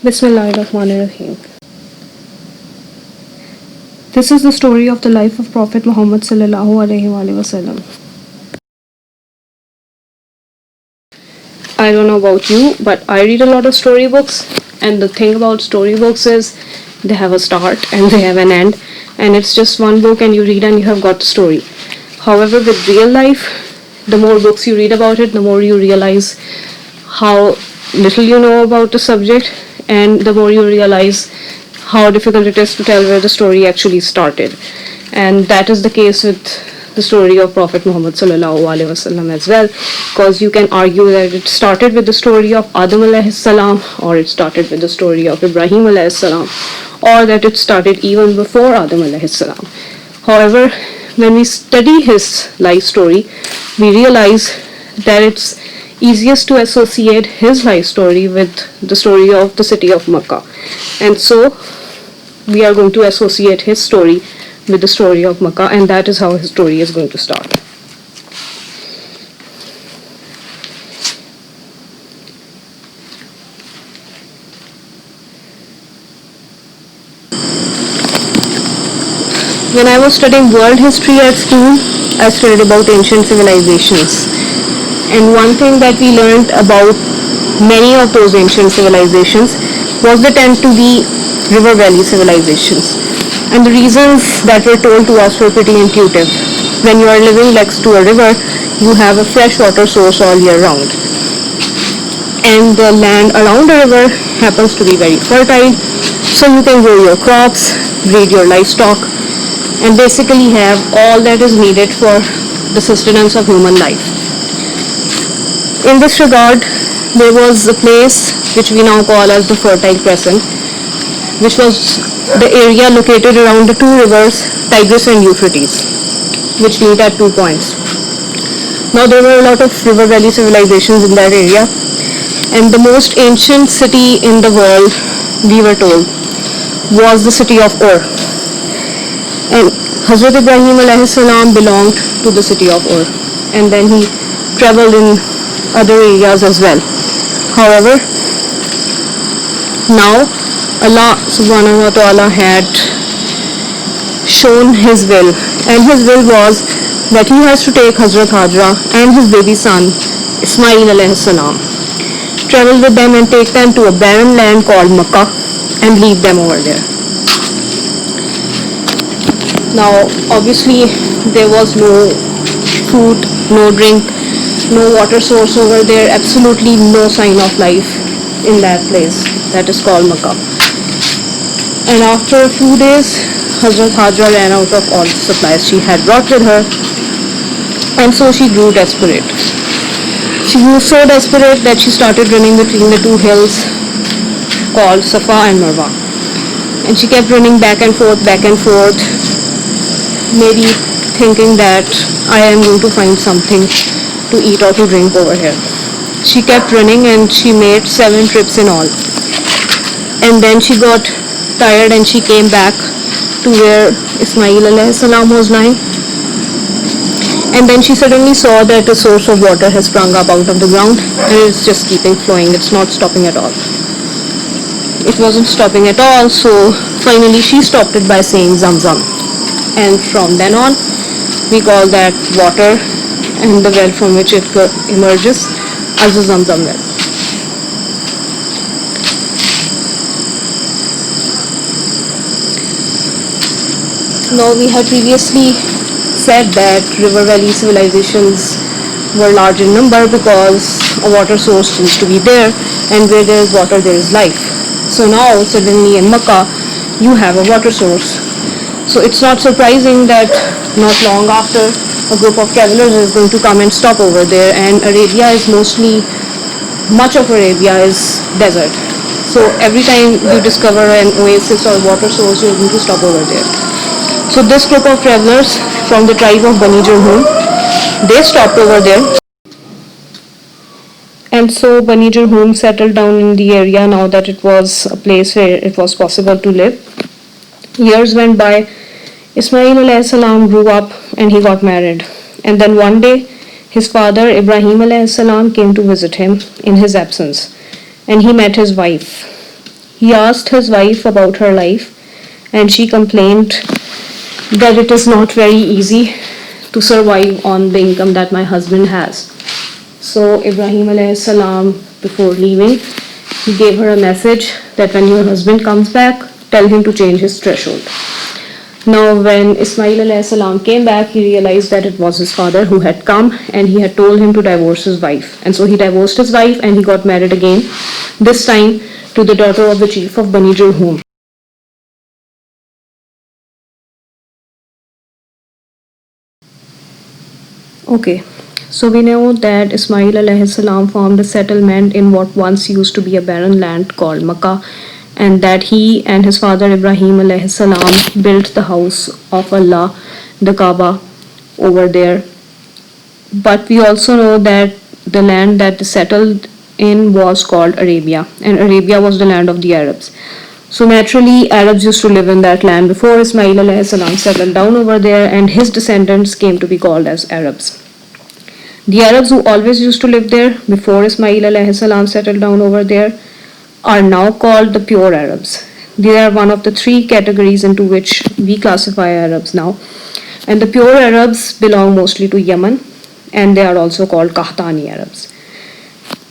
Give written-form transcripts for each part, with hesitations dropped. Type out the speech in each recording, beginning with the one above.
Bismillahirrahmanirrahim. This is the story of the life of Prophet Muhammad sallallahu alaihi wasallam. I don't know about you, but I read a lot of storybooks, and the thing about storybooks is they have a start and they have an end, and it's just one book and you read and you have got the story. However, with real life, the more books you read about it, the more you realize how little you know about the subject, and the more you realize how difficult it is to tell where the story actually started. And that is the case with the story of Prophet Muhammad sallallahu alaihi wasallam as well, because you can argue that it started with the story of Adam alayhi salam, or it started with the story of Ibrahim alayhi salam, or that it started even before Adam alayhi salam. However, when we study his life story, we realize that it's easiest to associate his life story with the story of the city of Makkah. And so we are going to associate his story with the story of Makkah, and that is how his story is going to start. When I was studying world history at school, I studied about ancient civilizations. And one thing that we learned about many of those ancient civilizations was they tend to be river valley civilizations. And the reasons that were told to us were pretty intuitive. When you are living next to a river, you have a fresh water source all year round. And the land around the river happens to be very fertile, so you can grow your crops, breed your livestock, and basically have all that is needed for the sustenance of human life. In this regard, there was a place which we now call as the Fertile Crescent, which was the area located around the two rivers, Tigris and Euphrates, which meet at 2 points. Now there were a lot of river valley civilizations in that area, and the most ancient city in the world, we were told, was the city of Ur. And Hazrat Ibrahim alayhi salam belonged to the city of Ur, and then he traveled in other areas as well. However, now Allah subhanahu wa ta'ala had shown his will, and his will was that he has to take Hazrat Hajra and his baby son Ismail alayhi salam, travel with them and take them to a barren land called Makkah and leave them over there. Now obviously there was no food, no drink, no water source over there, absolutely no sign of life in that place that is called Makkah. And after a few days, Hazrat Hajra ran out of all the supplies she had brought with her, and so she grew desperate. She grew so desperate that she started running between the two hills called Safa and Marwa. And she kept running back and forth, maybe thinking that I am going to find something to eat or to drink over here. She kept running and she made 7 trips in all. And then she got tired and she came back to where Ismail alayhi salam was lying. And then she suddenly saw that a source of water has sprung up out of the ground, and it's just keeping flowing. It's not stopping at all. It wasn't stopping at all, so finally she stopped it by saying Zamzam. And from then on, we call that water and the well from which it emerges as a Zamzam well. Now we had previously said that river valley civilizations were large in number because a water source needs to be there, and where there is water there is life. So now suddenly in Makkah you have a water source. So it's not surprising that not long after a group of travelers is going to come and stop over there, and much of Arabia is desert. So every time you discover an oasis or water source, you're going to stop over there. So this group of travelers from the tribe of Bani Jurhum, they stopped over there. And so Bani Jurhum settled down in the area now that it was a place where it was possible to live. Years went by. Ismail alayhi salam grew up and he got married. And then one day his father Ibrahim alayhi salam came to visit him in his absence, and he met his wife. he asked his wife about her life, and she complained that it is not very easy to survive on the income that my husband has. So Ibrahim alayhi salam, before leaving, he gave her a message that when your husband comes back, tell him to change his threshold. Now when Ismail alayhi salam came back, he realized that it was his father who had come, and he had told him to divorce his wife. And so he divorced his wife and he got married again, this time to the daughter of the chief of Bani Jurhum. Okay, so we know that Ismail alayhi salam formed a settlement in what once used to be a barren land called Makkah, and that he and his father Ibrahim alayhi salam built the house of Allah, the Kaaba, over there. But we also know that the land that they settled in was called Arabia, and Arabia was the land of the Arabs. So naturally, Arabs used to live in that land before Ismail alayhi salam settled down over there, and his descendants came to be called as Arabs. The Arabs who always used to live there before Ismail alayhi salam settled down over there are now called the pure Arabs. They are one of the three categories into which we classify Arabs now. And the pure Arabs belong mostly to Yemen, and they are also called Qahtani Arabs.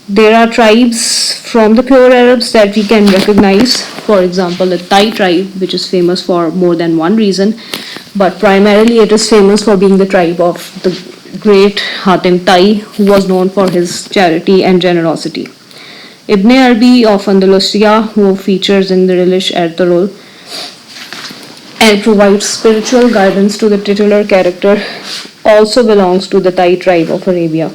There are tribes from the pure Arabs that we can recognize. For example, the Tai tribe, which is famous for more than one reason, but primarily it is famous for being the tribe of the great Hatim Tai, who was known for his charity and generosity. Ibn Arabi of Andalusia, who features in the Relish Ertugrul and provides spiritual guidance to the titular character, also belongs to the Tai tribe of Arabia.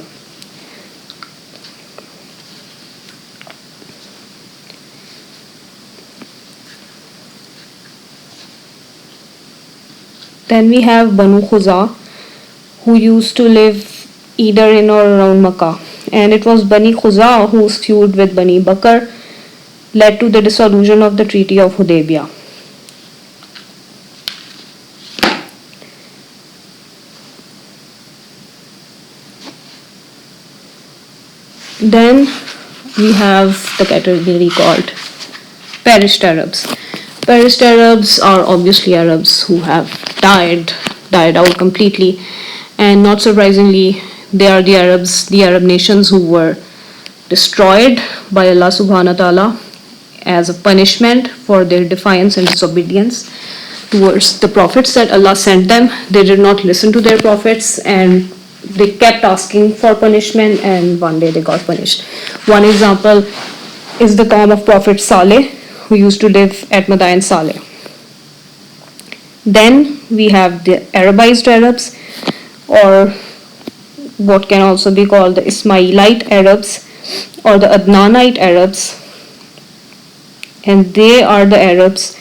Then we have Banu Khuza, who used to live either in or around Makkah. And it was Bani Khuza whose feud with Bani Bakr led to the dissolution of the Treaty of Hudaybiyah. Then we have the category called perished Arabs. Perished Arabs are obviously Arabs who have died out completely, and not surprisingly, they are the Arabs, the Arab nations who were destroyed by Allah subhanahu wa ta'ala as a punishment for their defiance and disobedience towards the prophets that Allah sent them. They did not listen to their prophets, and they kept asking for punishment, and one day they got punished. One example is the Qawm of Prophet Saleh, who used to live at Madain Saleh. Then we have the Arabized Arabs, or what can also be called the Ismailite Arabs or the Adnanite Arabs, and they are the Arabs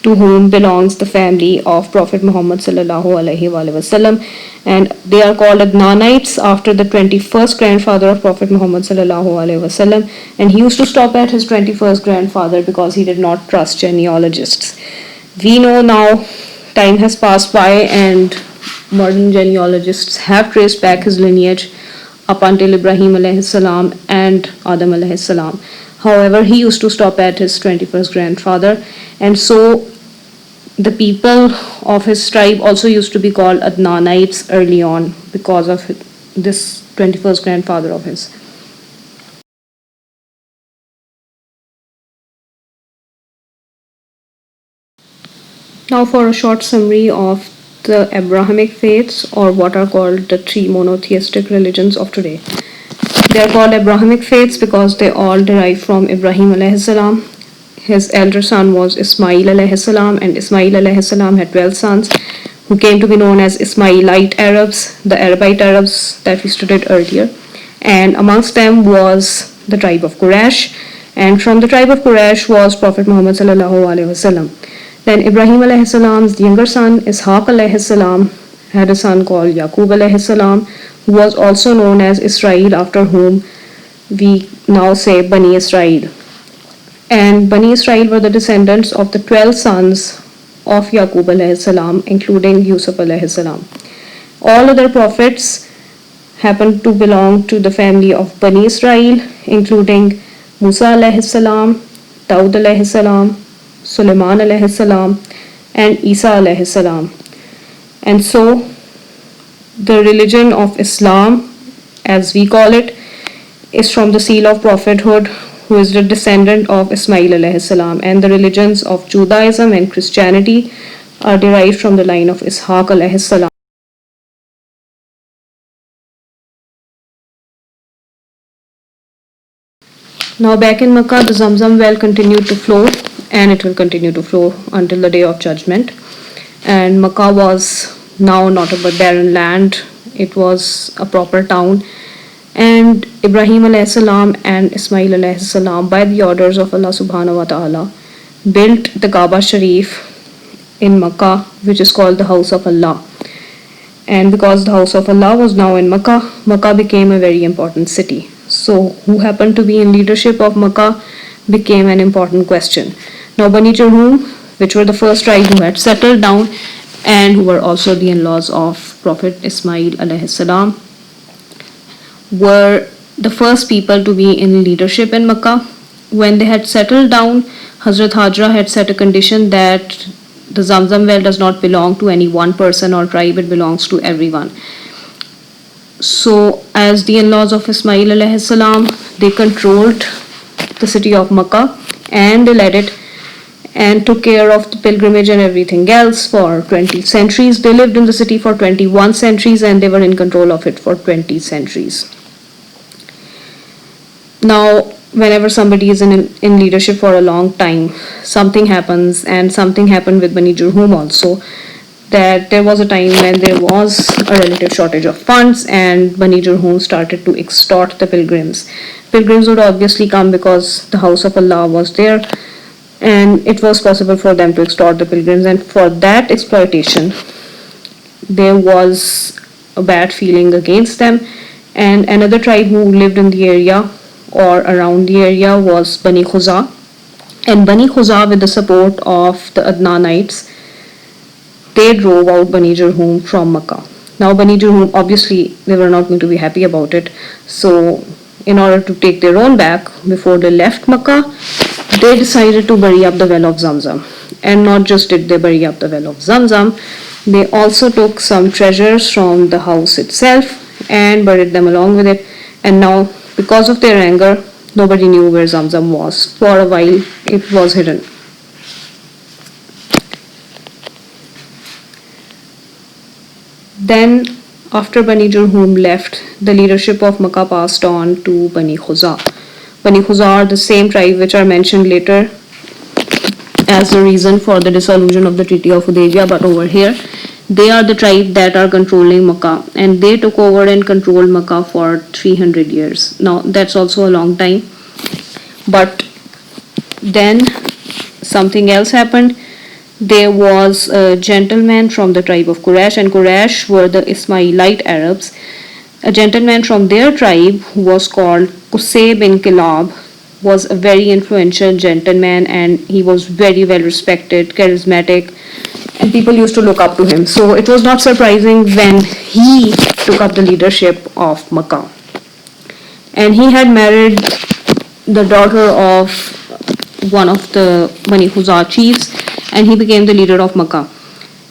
to whom belongs the family of Prophet Muhammad sallallahu alaihi wasallam, and they are called Adnanites after the 21st grandfather of Prophet Muhammad sallallahu alaihi wasallam, and he used to stop at his 21st grandfather because he did not trust genealogists. We know now time has passed by and modern genealogists have traced back his lineage up until Ibrahim alayhi salam and Adam alayhi salam. However, he used to stop at his 21st grandfather, and so the people of his tribe also used to be called Adnanites early on because of this 21st grandfather of his. Now for a short summary of the Abrahamic faiths, or what are called the three monotheistic religions of today. They are called Abrahamic faiths because they all derive from Ibrahim alayhi salam. His elder son was Ismail alayhi salam, and Ismail alayhi salam had 12 sons who came to be known as Ismailite Arabs, the Arabite Arabs that we studied earlier. And amongst them was the tribe of Quraysh, and from the tribe of Quraysh was Prophet Muhammad sallallahu alaihi wasallam. Then Ibrahim alayhi salam's younger son Ishaq alayhi salam had a son called Yaqub alayhi salam, who was also known as Israel, after whom we now say Bani Israel. And Bani Israel were the descendants of the 12 sons of Yaqub alayhi salam, including Yusuf alayhi salam. All other prophets happened to belong to the family of Bani Israel, including Musa alayhi salam, Daud alayhi salam, Sulaiman alayhi salam, and Isa alayhi salam. And so the religion of Islam, as we call it, is from the seal of prophethood, who is the descendant of Ismail alayhi salam, and the religions of Judaism and Christianity are derived from the line of Ishaq alayhi salam. Now back in Makkah, the Zamzam well continued to flow, and it will continue to flow until the day of judgment. And Makkah was now not a barren land, it was a proper town. And Ibrahim alayhi salam and Ismail alayhi salam, by the orders of Allah subhanahu wa ta'ala, built the Kaaba Sharif in Makkah, which is called the House of Allah. And because the House of Allah was now in Makkah, Makkah became a very important city. So who happened to be in leadership of Makkah became an important question. Now Bani Jurhum, which were the first tribe who had settled down and who were also the in-laws of Prophet Ismail alayhi salam, were the first people to be in leadership in Makkah. When they had settled down, Hazrat Hajra had set a condition that the Zamzam well does not belong to any one person or tribe, it belongs to everyone. So as the in-laws of Ismail alayhi salam, they controlled the city of Makkah and they led it and took care of the pilgrimage and everything else for 20 centuries. They lived in the city for 21 centuries and they were in control of it for 20 centuries. Now, whenever somebody is in leadership for a long time, something happens, and something happened with Bani Jurhum also, that there was a time when there was a relative shortage of funds and Bani Jurhum started to extort the pilgrims. Pilgrims would obviously come because the House of Allah was there and it was possible for them to extort the pilgrims, and for that exploitation there was a bad feeling against them. And another tribe who lived in the area or around the area was Bani Khuza, and Bani Khuza, with the support of the Adnanites, they drove out Bani Jurhum from Makkah. Now Bani Jurhum, obviously they were not going to be happy about it, so in order to take their own back, before they left Makkah, they decided to bury up the well of Zamzam. And not just did they bury up the well of Zamzam, they also took some treasures from the house itself and buried them along with it. And now, because of their anger, nobody knew where Zamzam was. For a while it was hidden. Then after Bani Jurhum left, the leadership of Makkah passed on to Bani Khuza. Bani Khuza are the same tribe which are mentioned later as the reason for the dissolution of the Treaty of Hudaybiyah, but over here they are the tribe that are controlling Makkah, and they took over and controlled Makkah for 300 years. Now that's also a long time, but then something else happened. There was a gentleman from the tribe of Quraysh, and Quraysh were the Ismailite Arabs. A gentleman from their tribe who was called Qusay bin Kilab was a very influential gentleman, and he was very well respected, charismatic, and people used to look up to him. So it was not surprising when he took up the leadership of Makkah. And he had married the daughter of one of the Bani Khuza chiefs, and he became the leader of Makkah.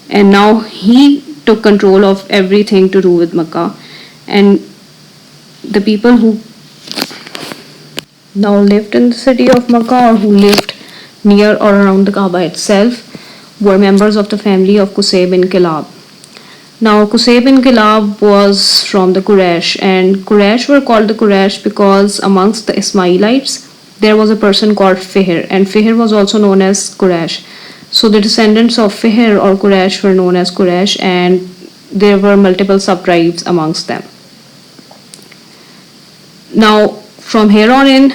And now he took control of everything to do with Makkah. And the people who now lived in the city of Makkah, or who lived near or around the Kaaba itself, were members of the family of Qusay bin Kilab. Now Qusay bin Kilab was from the Quraysh, and Quraysh were called the Quraysh because amongst the Ismailites there was a person called Fihr, and Fihr was also known as Quraysh. So the descendants of Fihr or Quraysh were known as Quraysh, and there were multiple sub-tribes amongst them. Now from here on in,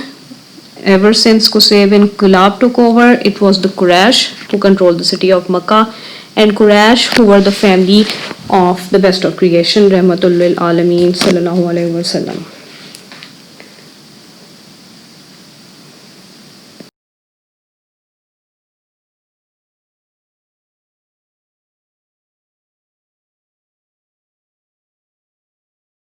ever since Qusay bin Kilab took over, it was the Quraysh who controlled the city of Makkah, and Quraysh, who were the family of the best of creation, Rahmatul lil Alameen Sallallahu Alaihi Wasallam.